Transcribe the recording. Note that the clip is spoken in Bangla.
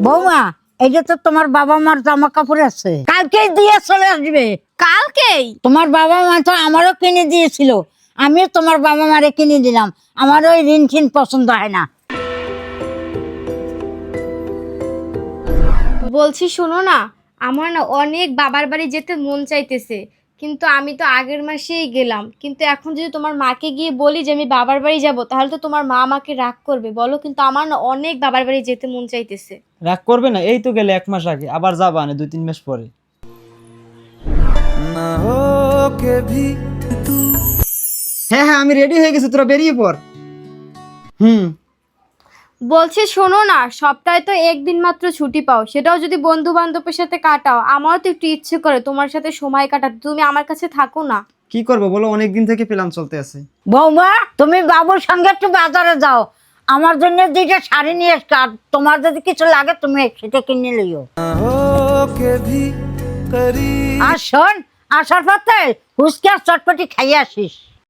বৌমা, এই যে তো তোমার বাবা মার জামা কাপড় আছে, কালকেই দিয়ে চলে আসবে। কালকেই? তোমার বাবা মা তো আমারও কিনে দিয়েছিল, আমিও তোমার বাবা মারে কিনে দিলাম। আমার ওই ঋণ টিন পছন্দ হয় না। বলছি শোনো না, আমার না অনেক বাবার বাড়ি যেতে মন চাইতেছে, কিন্তু আমি তো আগের মাসেই গেলাম। কিন্তু এখন যদি তোমার মাকে গিয়ে বলি যে আমি বাবার বাড়ি যাব, তাহলে তো তোমার মা আমাকে রাগ করবে বলো। কিন্তু আমার না অনেক বাবার বাড়ি যেতে মন চাইতেছে। রাগ করবে না, এই তো গেলে 1 মাস আগে, আবার যাবা না 2-3 মাস পরে। হ্যাঁ হ্যাঁ, আমি রেডি হয়ে গেছি, তোরা বেরিয়ে পড়। বলছি শোনো না, সপ্তাহে তো একদিন মাত্র ছুটি পাও, সেটাও যদি বন্ধু বান্ধবের সাথে কাটাও। আমারও তো একটু ইচ্ছে করে তোমার সাথে সময় কাটাতে, তুমি আমার কাছে থাকো না। কি করবো বলো, অনেকদিন থেকে প্ল্যান চলতে আছে। বৌমা, তুমি বাবুর সঙ্গে একটু বাজারে যাও, আমার জন্য 2টা শাড়ি নিয়ে এসো। আর তোমার যদি কিছু লাগে তুমি সেটা কিনে লইও। আর শোন, আসার পথে হুচকি আর চটপটি খাইয়ে আসিস।